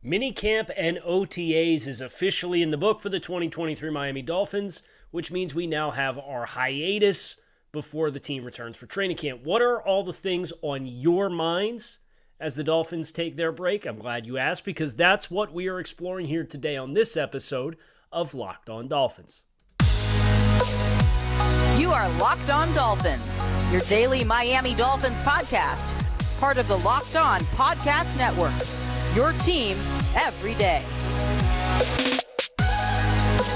Minicamp and OTAs is officially in the book for the 2023 Miami Dolphins, which means we now have our hiatus before the team returns for training camp. What are all the things on your minds as the Dolphins take their break? I'm glad you asked, because that's what we are exploring here today on this episode of Locked On Dolphins. You are Locked On Dolphins, your daily Miami Dolphins podcast, part of the Locked On Podcast Network, your team every day.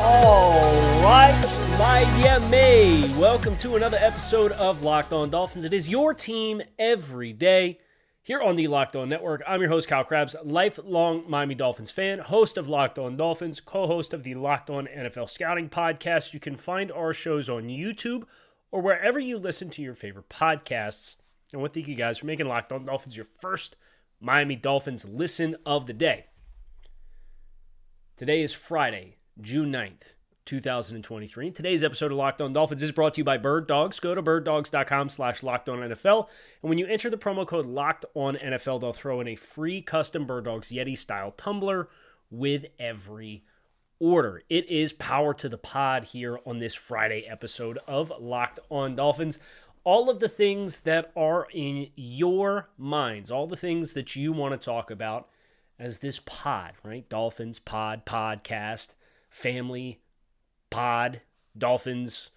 All right, Miami. Welcome to another episode of Locked On Dolphins. It is your team every day here on the Locked On Network. I'm your host, Kyle Krabs, lifelong Miami Dolphins fan, host of Locked On Dolphins, co-host of the Locked On NFL Scouting podcast. You can find our shows on YouTube or wherever you listen to your favorite podcasts. And I want to thank you guys for making Locked On Dolphins your first Miami Dolphins listen of the day. Today is Friday, June 9th, 2023. Today's episode of Locked On Dolphins is brought to you by Birddogs. Go to birddogs.com/LockedOnNFL. And when you enter the promo code LockedOnNFL, they'll throw in a free custom Birddogs Yeti-style tumbler with every order. It is power to the pod here on this Friday episode of Locked On Dolphins. All of the things that are in your minds, all the things that you want to talk about as this pod, right? Dolphins, pod, podcast, family, pod, Dolphins.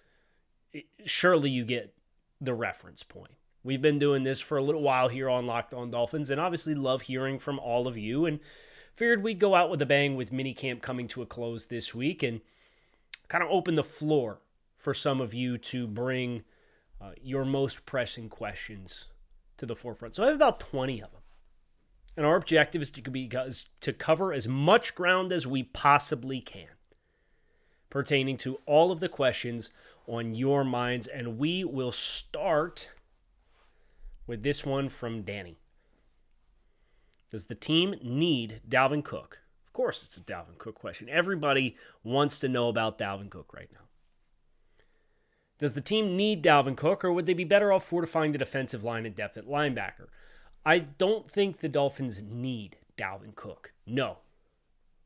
Surely you get the reference point. We've been doing this for a little while here on Locked On Dolphins, and obviously love hearing from all of you, and figured we'd go out with a bang with minicamp coming to a close this week and kind of open the floor for some of you to bring your most pressing questions to the forefront. So I have about 20 of them. And our objective is to cover as much ground as we possibly can pertaining to all of the questions on your minds. And we will start with this one from Danny. Does the team need Dalvin Cook? Of course it's a Dalvin Cook question. Everybody wants to know about Dalvin Cook right now. Does the team need Dalvin Cook, or would they be better off fortifying the defensive line and depth at linebacker? I don't think the Dolphins need Dalvin Cook. No.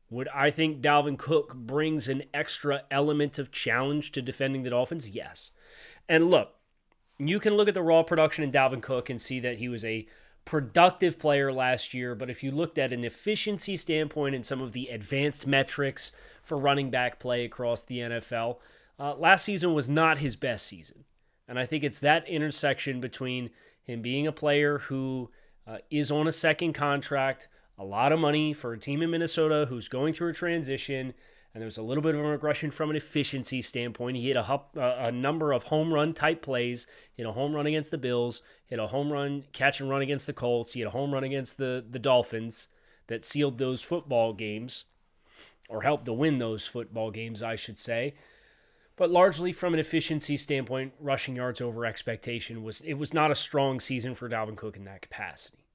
Would I think Dalvin Cook brings an extra element of challenge to defending the Dolphins? Yes. And look, you can look at the raw production in Dalvin Cook and see that he was a productive player last year, but if you looked at an efficiency standpoint and some of the advanced metrics for running back play across the NFL, last season was not his best season. And I think it's that intersection between him being a player who is on a second contract, a lot of money for a team in Minnesota who's going through a transition, and there's a little bit of a regression from an efficiency standpoint. He hit a number of home run type plays, hit a home run against the Bills, hit a home run, catch and run against the Colts, he hit a home run against the Dolphins that sealed those football games, or helped to win those football games, I should say. But largely from an efficiency standpoint, rushing yards over expectation was not a strong season for Dalvin Cook in that capacity.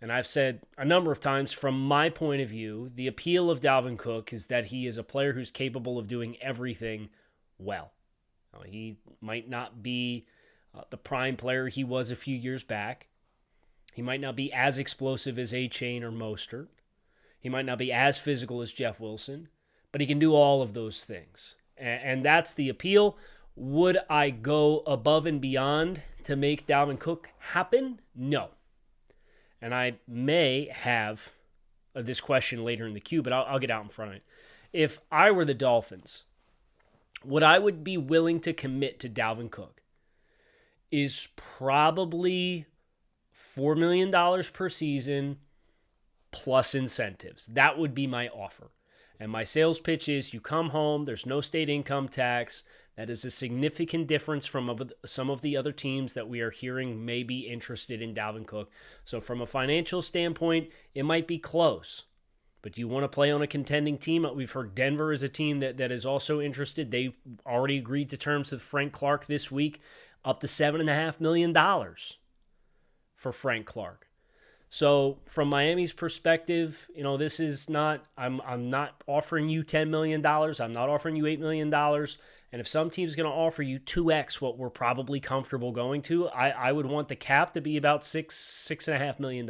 And I've said a number of times, from my point of view, the appeal of Dalvin Cook is that he is a player who's capable of doing everything well. Now, he might not be the prime player he was a few years back. He might not be as explosive as A-Chain or Mostert. He might not be as physical as Jeff Wilson, but he can do all of those things. And that's the appeal. Would I go above and beyond to make Dalvin Cook happen? No. And I may have this question later in the queue, but I'll get out in front of it. If I were the Dolphins, what I would be willing to commit to Dalvin Cook is probably $4 million per season plus incentives. That would be my offer. And my sales pitch is, you come home, there's no state income tax. That is a significant difference from some of the other teams that we are hearing may be interested in Dalvin Cook. So from a financial standpoint, it might be close. But do you want to play on a contending team? We've heard Denver is a team that is also interested. They've already agreed to terms with Frank Clark this week, up to $7.5 million for Frank Clark. So from Miami's perspective, this is not, I'm not offering you $10 million. I'm not offering you $8 million. And if some team's going to offer you 2x what we're probably comfortable going to, I would want the cap to be about $6.5 million.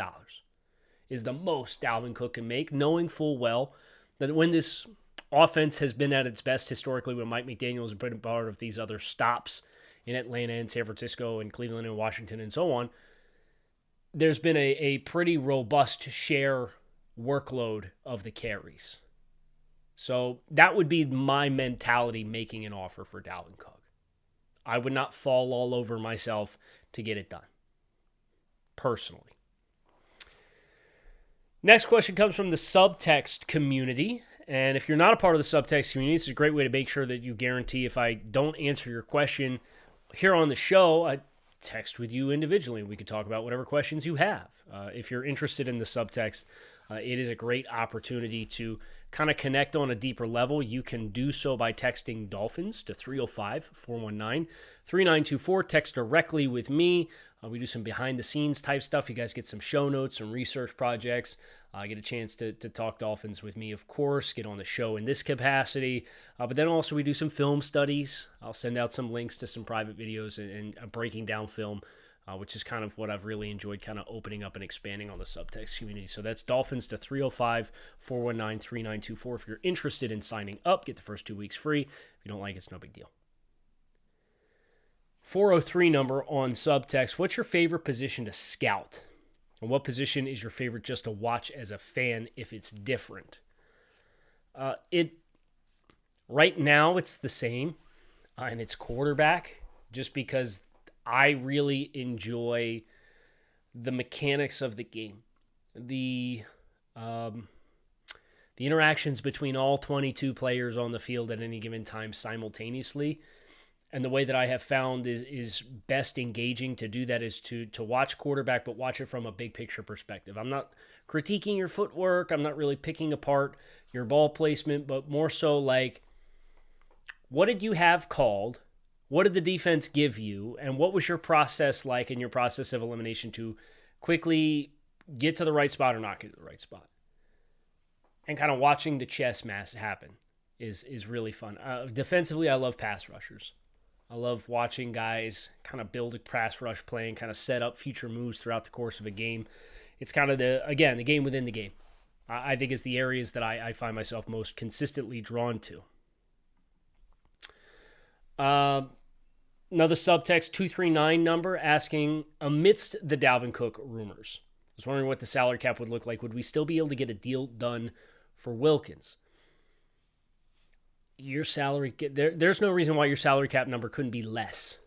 is the most Dalvin Cook can make, knowing full well that when this offense has been at its best historically, when Mike McDaniel has been part of these other stops in Atlanta and San Francisco and Cleveland and Washington and so on, there's been a pretty robust share workload of the carries. So that would be my mentality making an offer for Dalvin Cook. I would not fall all over myself to get it done, personally. Next question comes from the subtext community. And if you're not a part of the subtext community, it's a great way to make sure that you guarantee if I don't answer your question here on the show, I text with you individually. We could talk about whatever questions you have. If you're interested in the subtext, it is a great opportunity to kind of connect on a deeper level. You can do so by texting Dolphins to 305-419-3924. Text directly with me. We do some behind-the-scenes type stuff. You guys get some show notes, some research projects. Get a chance to talk Dolphins with me, of course, get on the show in this capacity. But then also we do some film studies. I'll send out some links to some private videos and breaking down film, which is kind of what I've really enjoyed, kind of opening up and expanding on the subtext community. So that's Dolphins to 305-419-3924. If you're interested in signing up, get the first 2 weeks free. If you don't like it, it's no big deal. 403 number on subtext. What's your favorite position to scout? And what position is your favorite just to watch as a fan if it's different? Right now it's the same, and it's quarterback, just because I really enjoy the mechanics of the game. The interactions between all 22 players on the field at any given time simultaneously. And the way that I have found is best engaging to do that is to watch quarterback, but watch it from a big picture perspective. I'm not critiquing your footwork. I'm not really picking apart your ball placement, but more so like, what did you have called? What did the defense give you? And what was your process like in your process of elimination to quickly get to the right spot or not get to the right spot? And kind of watching the chess match happen is really fun. Defensively, I love pass rushers. I love watching guys kind of build a pass rush play and kind of set up future moves throughout the course of a game. It's kind of the game within the game. I think is the areas that I find myself most consistently drawn to. Another subtext 239 number asking, amidst the Dalvin Cook rumors, I was wondering what the salary cap would look like. Would we still be able to get a deal done for Wilkins? Your salary, there's no reason why your salary cap number couldn't be less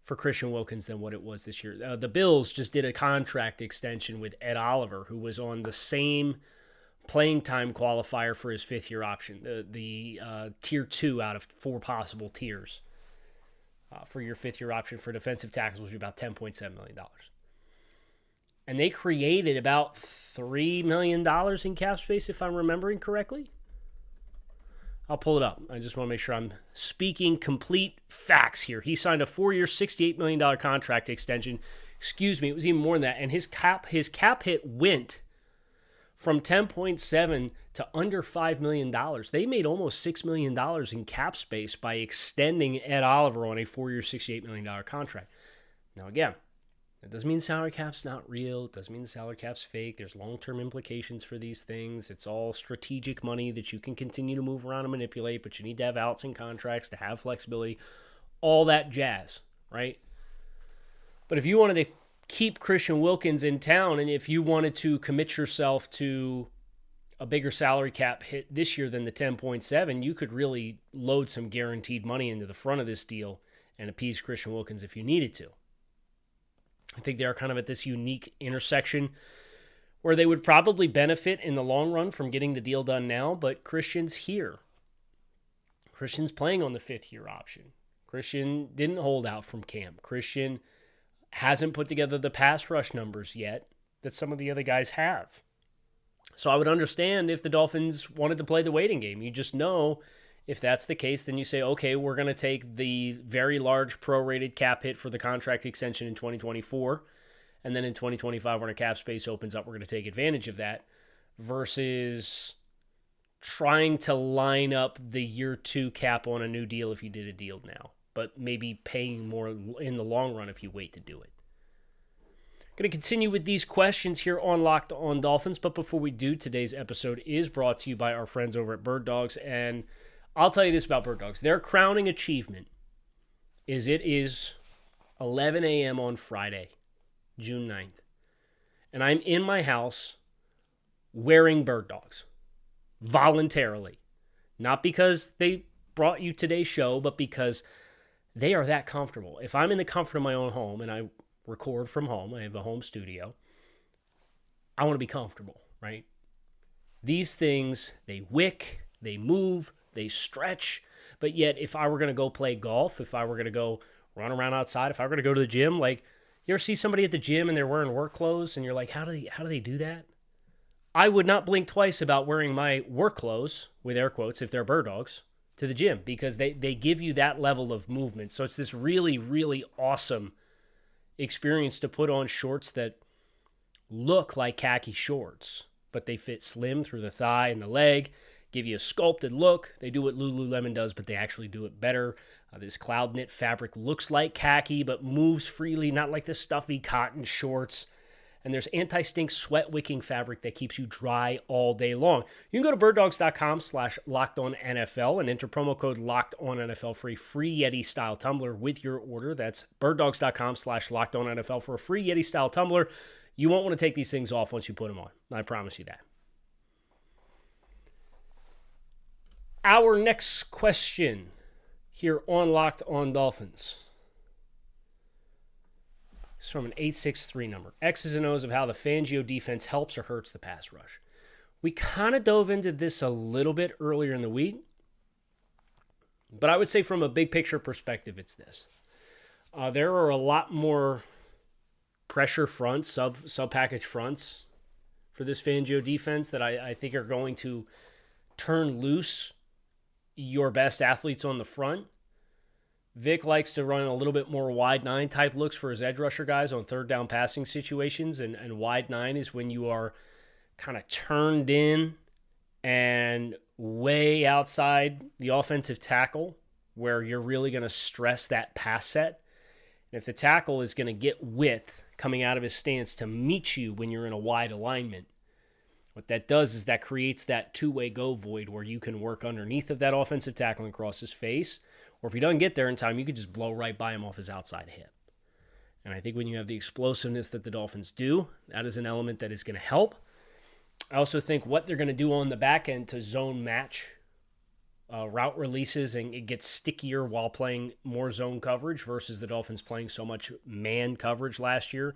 for Christian Wilkins than what it was this year. The Bills just did a contract extension with Ed Oliver, who was on the same playing time qualifier for his fifth-year option, the tier 2 out of 4 possible tiers for your fifth-year option for defensive tackles, which was about $10.7 million. And they created about $3 million in cap space, if I'm remembering correctly. I'll pull it up. I just want to make sure I'm speaking complete facts here. He signed a 4-year, $68 million contract extension. Excuse me, it was even more than that. And his cap hit went from 10.7 to under $5 million. They made almost $6 million in cap space by extending Ed Oliver on a 4-year, $68 million contract. Now, again, that doesn't mean the salary cap's not real. It doesn't mean the salary cap's fake. There's long-term implications for these things. It's all strategic money that you can continue to move around and manipulate, but you need to have outs in contracts to have flexibility, all that jazz, right? But if you wanted to keep Christian Wilkins in town, and if you wanted to commit yourself to a bigger salary cap hit this year than the 10.7, you could really load some guaranteed money into the front of this deal and appease Christian Wilkins if you needed to. I think they are kind of at this unique intersection where they would probably benefit in the long run from getting the deal done now, but Christian's here. Christian's playing on the 5th-year option. Christian didn't hold out from camp. Christian hasn't put together the pass rush numbers yet that some of the other guys have. So I would understand if the Dolphins wanted to play the waiting game. You just know if that's the case, then you say, okay, we're going to take the very large prorated cap hit for the contract extension in 2024, and then in 2025 when our cap space opens up, we're going to take advantage of that, versus trying to line up the year 2 cap on a new deal if you did a deal now, but maybe paying more in the long run if you wait to do it. Going to continue with these questions here on Locked On Dolphins, but before we do, today's episode is brought to you by our friends over at Birddogs, and I'll tell you this about Birddogs. Their crowning achievement is it is 11 a.m. on Friday, June 9th, and I'm in my house wearing Birddogs voluntarily. Not because they brought you today's show, but because they are that comfortable. If I'm in the comfort of my own home and I record from home, I have a home studio, I want to be comfortable, right? These things, they wick, they move, they stretch, but yet if I were going to go play golf, if I were going to go run around outside, if I were going to go to the gym, like, you ever see somebody at the gym and they're wearing work clothes and you're like, how do they do that? I would not blink twice about wearing my work clothes, with air quotes, if they're Birddogs, to the gym, because they give you that level of movement. So it's this really, really awesome experience to put on shorts that look like khaki shorts, but they fit slim through the thigh and the leg, give you a sculpted look. They do what Lululemon does, but they actually do it better. This cloud knit fabric looks like khaki, but moves freely, not like the stuffy cotton shorts. And there's anti-stink sweat wicking fabric that keeps you dry all day long. You can go to birddogs.com/LockedOnNFL and enter promo code LockedOnNFL for a free Yeti-style tumbler with your order. That's birddogs.com/LockedOnNFL for a free Yeti-style tumbler. You won't want to take these things off once you put them on. I promise you that. Our next question here on Locked On Dolphins. It's from an 863 number. X's and O's of how the Fangio defense helps or hurts the pass rush. We kind of dove into this a little bit earlier in the week, but I would say from a big picture perspective, it's this. There are a lot more pressure fronts, sub-package fronts for this Fangio defense that I think are going to turn loose your best athletes on the front. Vic likes to run a little bit more wide nine type looks for his edge rusher guys on third down passing situations. And wide nine is when you are kind of turned in and way outside the offensive tackle where you're really going to stress that pass set. And if the tackle is going to get width coming out of his stance to meet you when you're in a wide alignment, what that does is that creates that two-way go void where you can work underneath of that offensive tackle and cross his face. Or if he doesn't get there in time, you could just blow right by him off his outside hip. And I think when you have the explosiveness that the Dolphins do, that is an element that is going to help. I also think what they're going to do on the back end to zone match route releases, and it gets stickier while playing more zone coverage versus the Dolphins playing so much man coverage last year.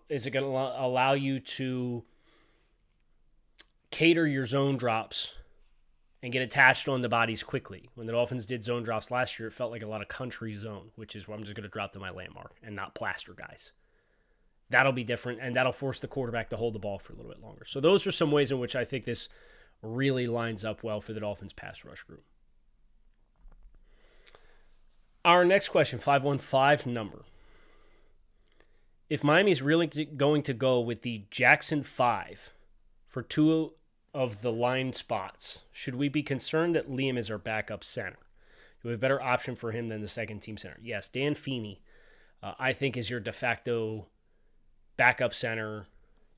Is it going to allow you to cater your zone drops and get attached on the bodies quickly? When the Dolphins did zone drops last year, it felt like a lot of country zone, which is where I'm just going to drop to my landmark and not plaster guys. That'll be different, and that'll force the quarterback to hold the ball for a little bit longer. So those are some ways in which I think this really lines up well for the Dolphins pass rush group. Our next question, 515 number. If Miami's really going to go with the Jackson 5 for two of the line spots, should we be concerned that Liam is our backup center? Do we have a better option for him than the second team center? Yes, Dan Feeney, I think, is your de facto backup center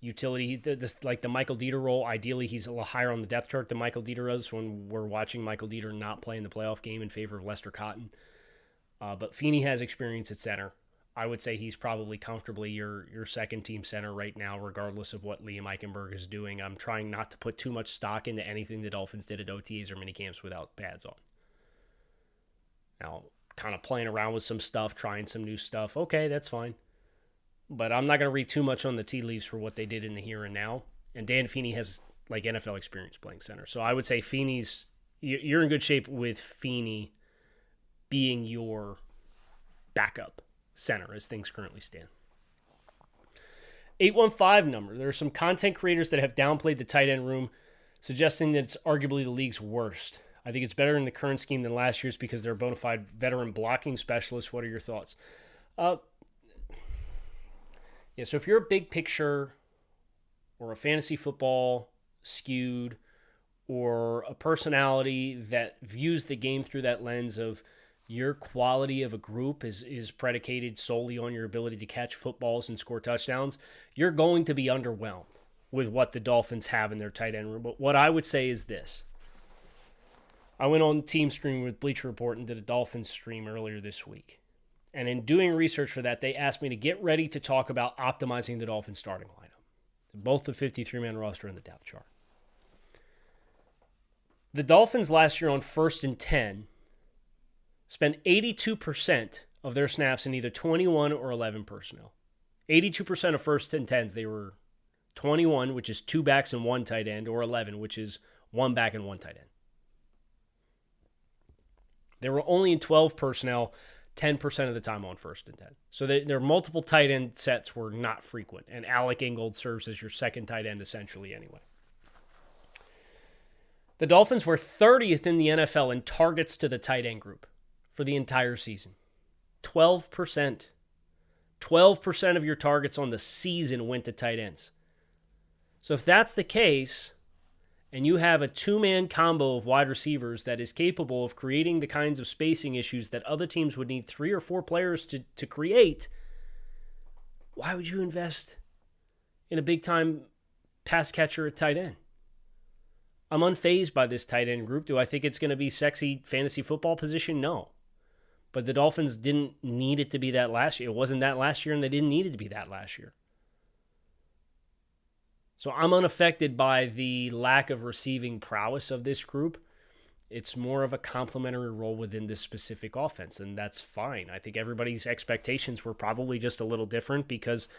utility. Like the Michael Dieter role, ideally he's a little higher on the depth chart than Michael Dieter is when we're watching Michael Dieter not play in the playoff game in favor of Lester Cotton. But Feeney has experience at center. I would say he's probably comfortably your second team center right now, regardless of what Liam Eichenberg is doing. I'm trying not to put too much stock into anything the Dolphins did at OTAs or minicamps without pads on. Now, kind of playing around with some stuff, trying some new stuff. Okay, that's fine. But I'm not going to read too much on the tea leaves for what they did in the here and now. And Dan Feeney has like NFL experience playing center. So I would say you're in good shape with Feeney being your backup center as things currently stand. 815 number. There are some content creators that have downplayed the tight end room, suggesting that it's arguably the league's worst. I think it's better in the current scheme than last year's because they're bona fide veteran blocking specialists. What are your thoughts? So if you're a big picture or a fantasy football skewed or a personality that views the game through that lens of your quality of a group is predicated solely on your ability to catch footballs and score touchdowns, you're going to be underwhelmed with what the Dolphins have in their tight end room. But what I would say is this. I went on Team Stream with Bleacher Report and did a Dolphins stream earlier this week. And in doing research for that, they asked me to get ready to talk about optimizing the Dolphins starting lineup. Both the 53-man roster and the depth chart. The Dolphins last year on 1st and 10 spent 82% of their snaps in either 21 or 11 personnel. 82% of 1st and 10s, they were 21, which is 2 backs and 1 tight end, or 11, which is 1 back and 1 tight end. They were only in 12 personnel 10% of the time on 1st and 10. So their multiple tight end sets were not frequent, and Alec Ingold serves as your second tight end essentially anyway. The Dolphins were 30th in the NFL in targets to the tight end group for the entire season. 12%. 12% of your targets on the season went to tight ends. So if that's the case, and you have a two-man combo of wide receivers that is capable of creating the kinds of spacing issues that other teams would need 3 or 4 players to create, why would you invest in a big-time pass catcher at tight end? I'm unfazed by this tight end group. Do I think it's going to be sexy fantasy football position? No. But the Dolphins didn't need it to be that last year. It wasn't that last year, and they didn't need it to be that last year. So I'm unaffected by the lack of receiving prowess of this group. It's more of a complementary role within this specific offense, and that's fine. I think everybody's expectations were probably just a little different because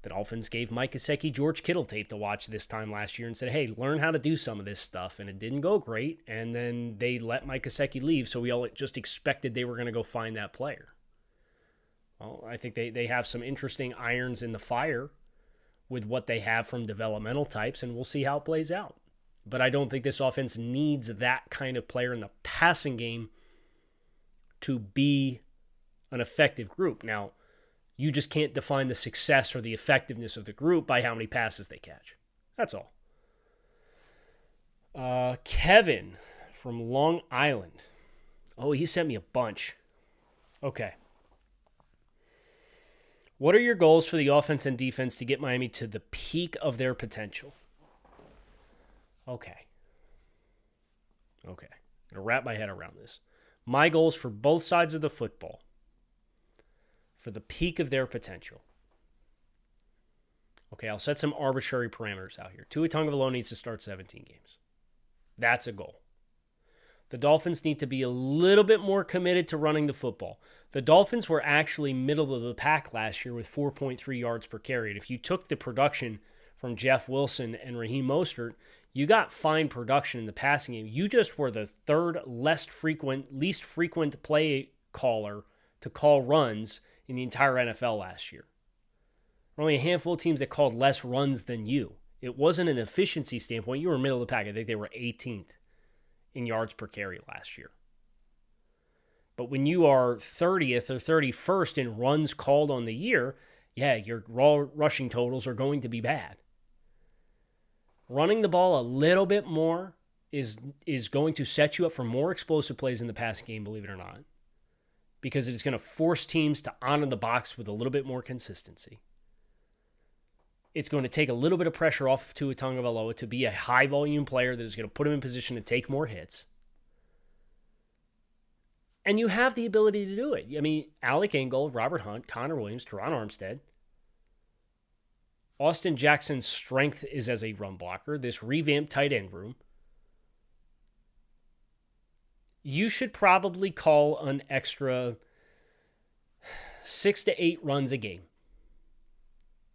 the Dolphins gave Mike Gesicki George Kittle tape to watch this time last year and said, hey, learn how to do some of this stuff. And it didn't go great. And then they let Mike Gesicki leave, so we all just expected they were going to go find that player. Well, I think they have some interesting irons in the fire with what they have from developmental types, and we'll see how it plays out. But I don't think this offense needs that kind of player in the passing game to be an effective group. Now, you just can't define the success or the effectiveness of the group by how many passes they catch. That's all. Kevin from Long Island. Oh, he sent me a bunch. Okay. What are your goals for the offense and defense to get Miami to the peak of their potential? Okay. I'm going to wrap my head around this. My goals for both sides of the football for the peak of their potential. Okay, I'll set some arbitrary parameters out here. Tua Tagovailoa needs to start 17 games. That's a goal. The Dolphins need to be a little bit more committed to running the football. The Dolphins were actually middle of the pack last year with 4.3 yards per carry. And if you took the production from Jeff Wilson and Raheem Mostert, you got fine production in the passing game. You just were the third least frequent play caller to call runs in the entire NFL last year. There were only a handful of teams that called less runs than you. It wasn't an efficiency standpoint. You were middle of the pack. I think they were 18th in yards per carry last year. But when you are 30th or 31st in runs called on the year, yeah, your raw rushing totals are going to be bad. Running the ball a little bit more is going to set you up for more explosive plays in the passing game, believe it or not, because it's going to force teams to honor the box with a little bit more consistency. It's going to take a little bit of pressure off of Tua Tagovailoa to be a high-volume player that is going to put him in position to take more hits. And you have the ability to do it. I mean, Alec Ingold, Robert Hunt, Connor Williams, Teron Armstead. Austin Jackson's strength is as a run blocker. This revamped tight end room. You should probably call an extra 6 to 8 runs a game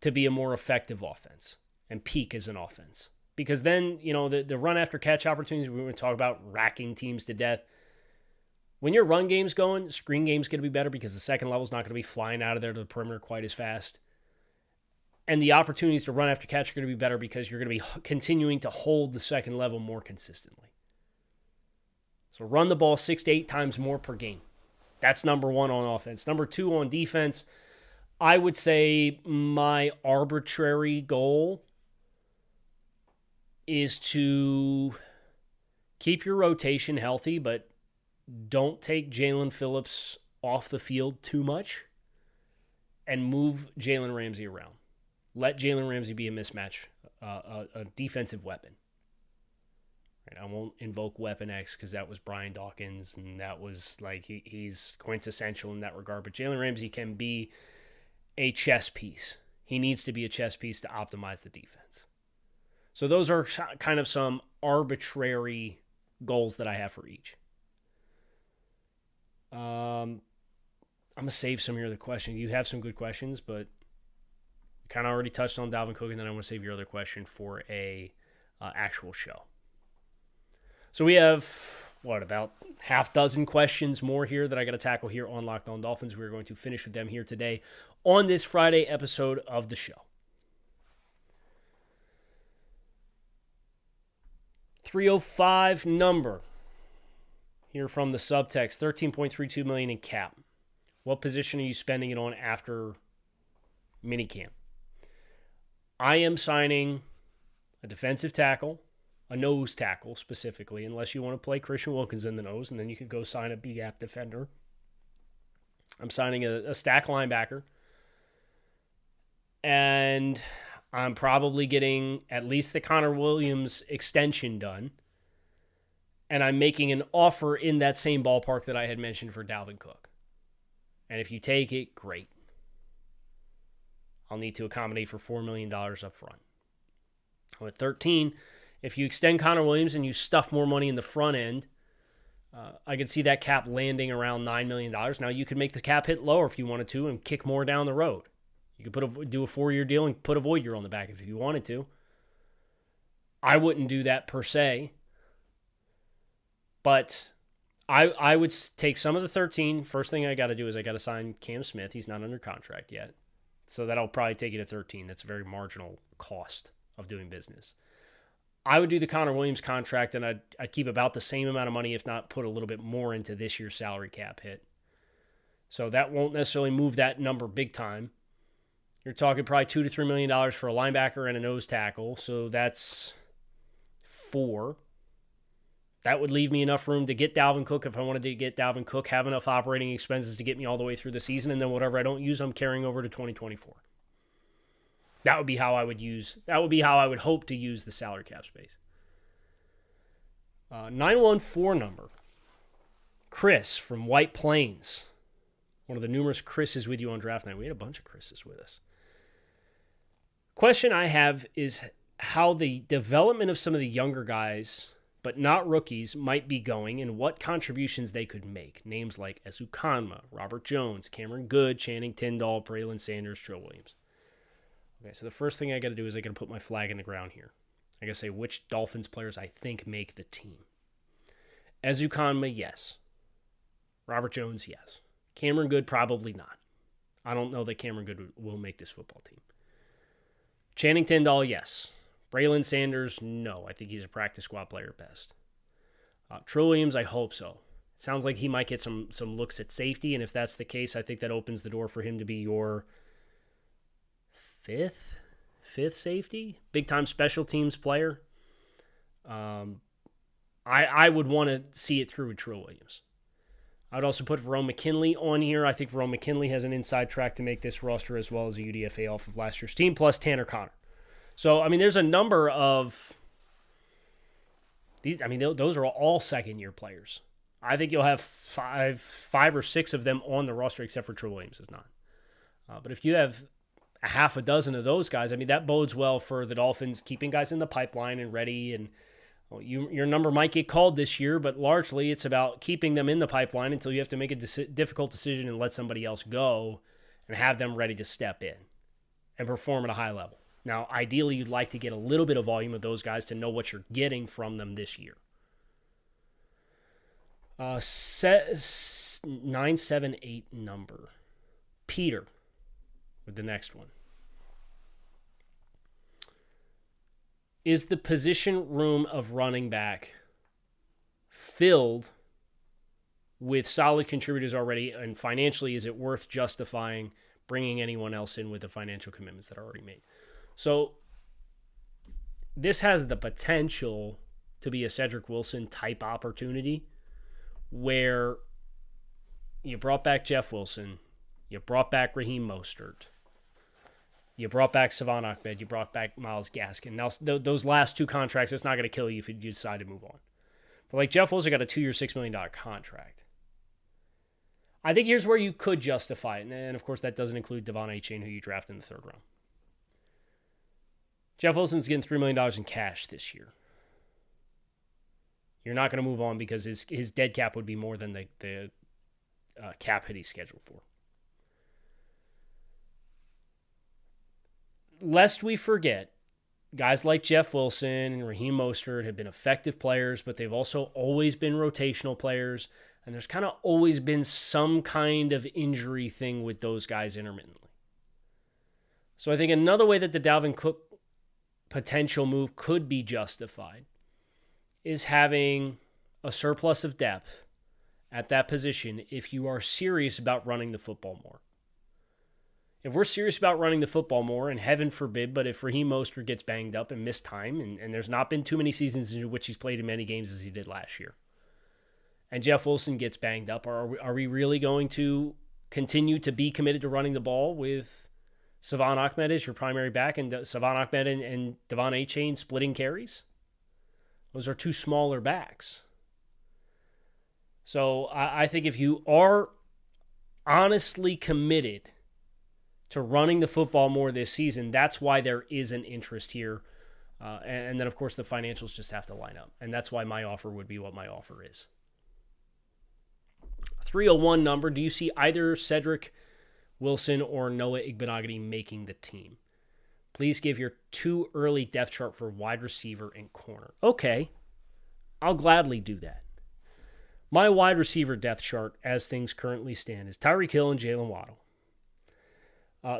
to be a more effective offense and peak as an offense. Because then, the run after catch opportunities, we're going to talk about racking teams to death. When your run game's going, screen game's going to be better because the second level's not going to be flying out of there to the perimeter quite as fast. And the opportunities to run after catch are going to be better because you're going to be continuing to hold the second level more consistently. So run the ball 6 to 8 times more per game. That's number one on offense. Number two on defense, I would say my arbitrary goal is to keep your rotation healthy, but don't take Jalen Phillips off the field too much and move Jalen Ramsey around. Let Jalen Ramsey be a mismatch, a defensive weapon. Right, I won't invoke Weapon X because that was Brian Dawkins, and that was like he's quintessential in that regard. But Jalen Ramsey can be a chess piece. He needs to be a chess piece to optimize the defense. So those are kind of some arbitrary goals that I have for each. I'm going to save some of your other questions. You have some good questions, but kind of already touched on Dalvin Cook, and then I want to save your other question for a actual show. So we have, about half dozen questions more here that I got to tackle here on Locked On Dolphins. We're going to finish with them here today on this Friday episode of the show. 305 number here from the subtext, $13.32 million in cap. What position are you spending it on after minicamp? I am signing a defensive tackle, a nose tackle specifically, unless you want to play Christian Wilkins in the nose, and then you could go sign a B-gap defender. I'm signing a stack linebacker, and I'm probably getting at least the Connor Williams extension done, and I'm making an offer in that same ballpark that I had mentioned for Dalvin Cook. And if you take it, great. I'll need to accommodate for $4 million up front. With 13, if you extend Connor Williams and you stuff more money in the front end, I could see that cap landing around $9 million. Now, you could make the cap hit lower if you wanted to and kick more down the road. You could do a 4-year deal and put a void year on the back if you wanted to. I wouldn't do that per se. But I would take some of the 13. First thing I got to do is I got to sign Cam Smith. He's not under contract yet. So that'll probably take you to 13. That's a very marginal cost of doing business. I would do the Connor Williams contract, and I'd keep about the same amount of money, if not put a little bit more into this year's salary cap hit. So that won't necessarily move that number big time. You're talking probably $2 to $3 million for a linebacker and a nose tackle. So that's 4. That would leave me enough room to get Dalvin Cook if I wanted to get Dalvin Cook, have enough operating expenses to get me all the way through the season, and then whatever I don't use, I'm carrying over to 2024. That would be how I would hope to use the salary cap space. 914 number. Chris from White Plains. One of the numerous Chris's with you on draft night. We had a bunch of Chris's with us. Question I have is how the development of some of the younger guys, but not rookies, might be going and what contributions they could make. Names like Ezukanma, Robert Jones, Cameron Good, Channing Tindall, Braylon Sanders, Trill Williams. Okay, so the first thing I got to do is I got to put my flag in the ground here. I got to say which Dolphins players I think make the team. Ezukanma, yes. Robert Jones, yes. Cameron Good, probably not. I don't know that Cameron Good will make this football team. Channing Tindall, yes. Braylon Sanders, no. I think he's a practice squad player at best. Trill Williams, I hope so. It sounds like he might get some looks at safety, and if that's the case, I think that opens the door for him to be your fifth safety, big-time special teams player. I would want to see it through with Trill Williams. I would also put Verone McKinley on here. I think Verone McKinley has an inside track to make this roster as well as a UDFA off of last year's team, plus Tanner Connor. So, I mean, there's a number of these. I mean, those are all second-year players. I think you'll have five or six of them on the roster, except for Trill Williams is not. But if you have a half a dozen of those guys, I mean, that bodes well for the Dolphins keeping guys in the pipeline and ready. And your number might get called this year, but largely it's about keeping them in the pipeline until you have to make a difficult decision and let somebody else go and have them ready to step in and perform at a high level. Now, ideally, you'd like to get a little bit of volume of those guys to know what you're getting from them this year. 978 number. Peter with the next one. Is the position room of running back filled with solid contributors already, and financially, is it worth justifying bringing anyone else in with the financial commitments that are already made? So this has the potential to be a Cedric Wilson type opportunity where you brought back Jeff Wilson, you brought back Raheem Mostert, you brought back Savon Ahmed, you brought back Myles Gaskin. Now, those last two contracts, it's not going to kill you if you decide to move on. But like Jeff Wilson got a 2-year, $6 million contract. I think here's where you could justify it. And of course, that doesn't include Devon Achane, who you drafted in the third round. Jeff Wilson's getting $3 million in cash this year. You're not going to move on because his dead cap would be more than the cap hit he's scheduled for. Lest we forget, guys like Jeff Wilson and Raheem Mostert have been effective players, but they've also always been rotational players, and there's kind of always been some kind of injury thing with those guys intermittently. So I think another way that the Dalvin Cook potential move could be justified is having a surplus of depth at that position if you are serious about running the football more. If we're serious about running the football more, and heaven forbid, but if Raheem Mostert gets banged up and missed time, and there's not been too many seasons in which he's played as many games as he did last year, and Jeff Wilson gets banged up, are we really going to continue to be committed to running the ball with Savon Ahmed as your primary back, and Savon Ahmed and Devon Achane splitting carries? Those are two smaller backs. So I think if you are honestly committed to running the football more this season, that's why there is an interest here. And then, of course, the financials just have to line up. And that's why my offer would be what my offer is. 301 number. Do you see either Cedric Wilson or Noah Igbenogany making the team? Please give your too early depth chart for wide receiver and corner. Okay, I'll gladly do that. My wide receiver depth chart, as things currently stand, is Tyreek Hill and Jalen Waddle.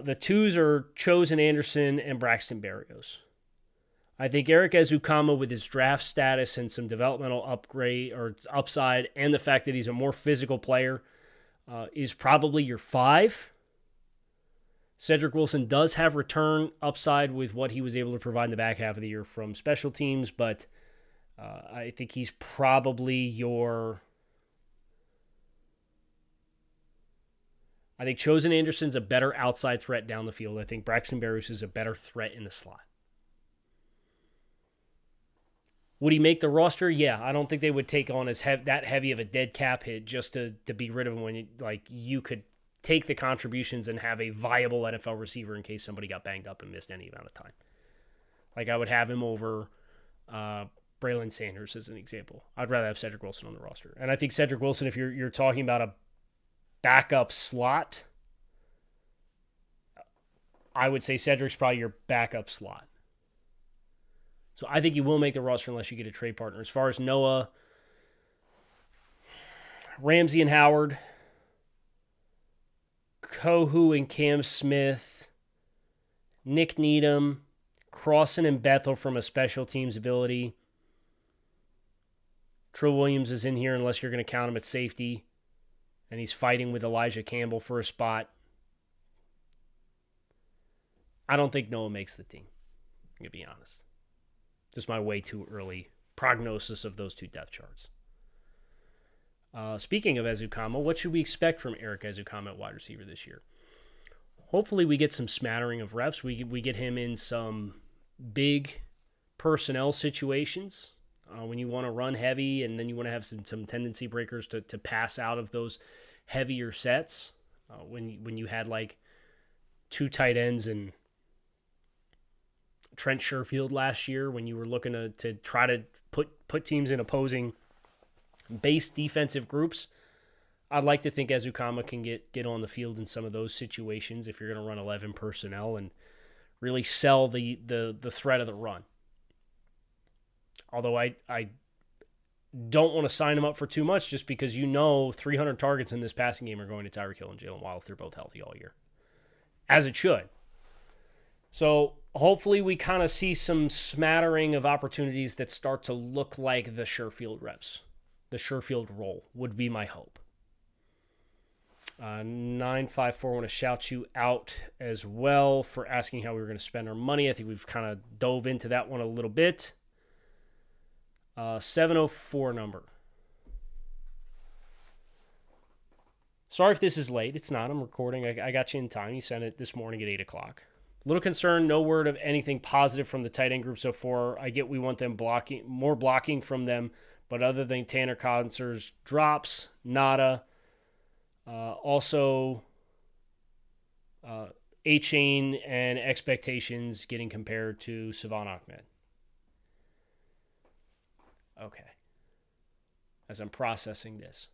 The twos are Chosen Anderson and Braxton Berrios. I think Eric Ezukama, with his draft status and some developmental upgrade or upside, and the fact that he's a more physical player, is probably your 5. Cedric Wilson does have return upside with what he was able to provide in the back half of the year from special teams, but I think he's probably your... I think Chosen Anderson's a better outside threat down the field. I think Braxton Berrios is a better threat in the slot. Would he make the roster? Yeah, I don't think they would take on that heavy of a dead cap hit just to be rid of him when you could take the contributions and have a viable NFL receiver in case somebody got banged up and missed any amount of time. Like I would have him over Braylon Sanders as an example. I'd rather have Cedric Wilson on the roster. And I think Cedric Wilson, if you're talking about a backup slot, I would say Cedric's probably your backup slot. So I think you will make the roster unless you get a trade partner. As far as Noah, Ramsey and Howard, Kohu and Cam Smith, Nick Needham, Crossan and Bethel from a special teams ability. Trill Williams is in here unless you're going to count him at safety. And he's fighting with Elijah Campbell for a spot. I don't think Noah makes the team, to be honest. Just my way too early prognosis of those two depth charts. Speaking of Ezukama, what should we expect from Eric Ezukama at wide receiver this year? Hopefully we get some smattering of reps. We get him in some big personnel situations. When you want to run heavy and then you want to have some tendency breakers to pass out of those heavier sets. When you had like 2 tight ends and Trent Sherfield last year, when you were looking to try to put teams in opposing base defensive groups, I'd like to think Ezukama can get on the field in some of those situations if you're going to run 11 personnel and really sell the threat of the run. Although I don't want to sign him up for too much just because 300 targets in this passing game are going to Tyreek Hill and Jalen Waddle if they're both healthy all year. As it should. So hopefully we kind of see some smattering of opportunities that start to look like the Sherfield reps. The Sherfield role would be my hope. 954, I want to shout you out as well for asking how we were going to spend our money. I think we've kind of dove into that one a little bit. 704 number. Sorry if this is late. It's not. I'm recording. I got you in time. You sent it this morning at 8 o'clock. A little concerned. No word of anything positive from the tight end group so far. I get we want them more blocking from them, but other than Tanner Conser's drops, nada. Also, A-Chain and expectations getting compared to Savon Ahmed. Okay. As I'm processing this.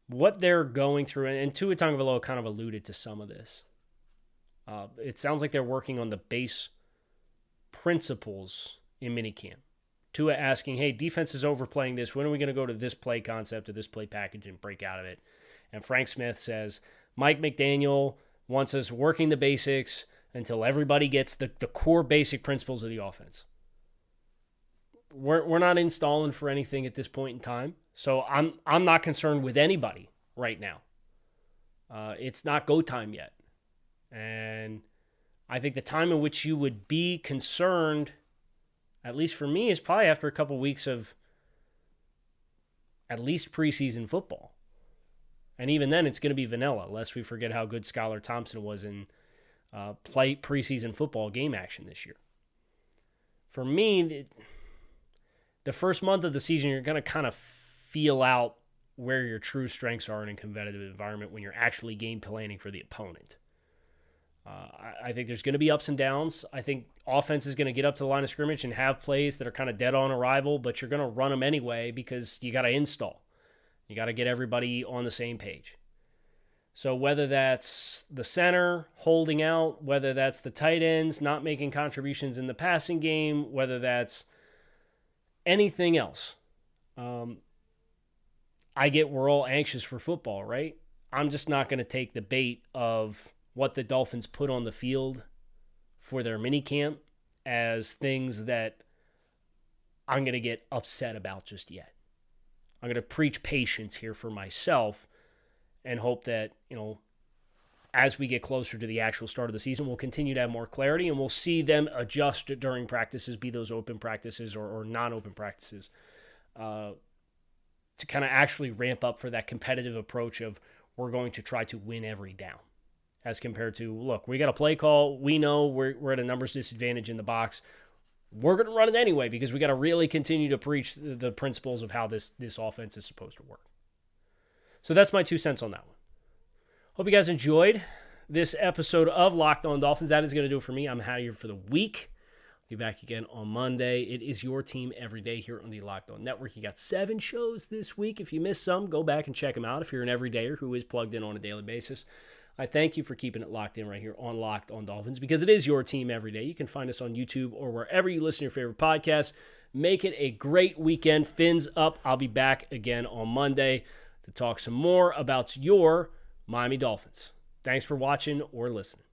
What they're going through, and Tua Tagovailoa kind of alluded to some of this. It sounds like they're working on the base principles in minicamp. Tua asking, hey, defense is overplaying this. When are we going to go to this play concept or this play package and break out of it? And Frank Smith says, Mike McDaniel wants us working the basics until everybody gets the core basic principles of the offense. We're not installing for anything at this point in time. So I'm not concerned with anybody right now. It's not go time yet. And I think the time in which you would be concerned, at least for me, is probably after a couple weeks of at least preseason football. And even then, it's going to be vanilla, lest we forget how good Skylar Thompson was in preseason football game action this year. For me, the first month of the season, you're going to kind of feel out where your true strengths are in a competitive environment when you're actually game planning for the opponent. I think there's going to be ups and downs. I think offense is going to get up to the line of scrimmage and have plays that are kind of dead on arrival, but you're going to run them anyway because you got to install. You got to get everybody on the same page. So whether that's the center holding out, whether that's the tight ends not making contributions in the passing game, whether that's anything else, I get we're all anxious for football, right? I'm just not going to take the bait of what the Dolphins put on the field for their minicamp as things that I'm going to get upset about just yet. I'm going to preach patience here for myself and hope that, as we get closer to the actual start of the season, we'll continue to have more clarity and we'll see them adjust during practices, be those open practices or non-open practices, to kind of actually ramp up for that competitive approach of we're going to try to win every down. As compared to, look, we got a play call. We know we're at a numbers disadvantage in the box. We're going to run it anyway because we got to really continue to preach the principles of how this offense is supposed to work. So that's my 2 cents on that one. Hope you guys enjoyed this episode of Locked On Dolphins. That is going to do it for me. I'm out of here for the week. Be back again on Monday. It is your team every day here on the Locked On Network. You got 7 shows this week. If you missed some, go back and check them out if you're an everydayer who is plugged in on a daily basis. I thank you for keeping it locked in right here on Locked On Dolphins because it is your team every day. You can find us on YouTube or wherever you listen to your favorite podcasts. Make it a great weekend. Fins up. I'll be back again on Monday to talk some more about your Miami Dolphins. Thanks for watching or listening.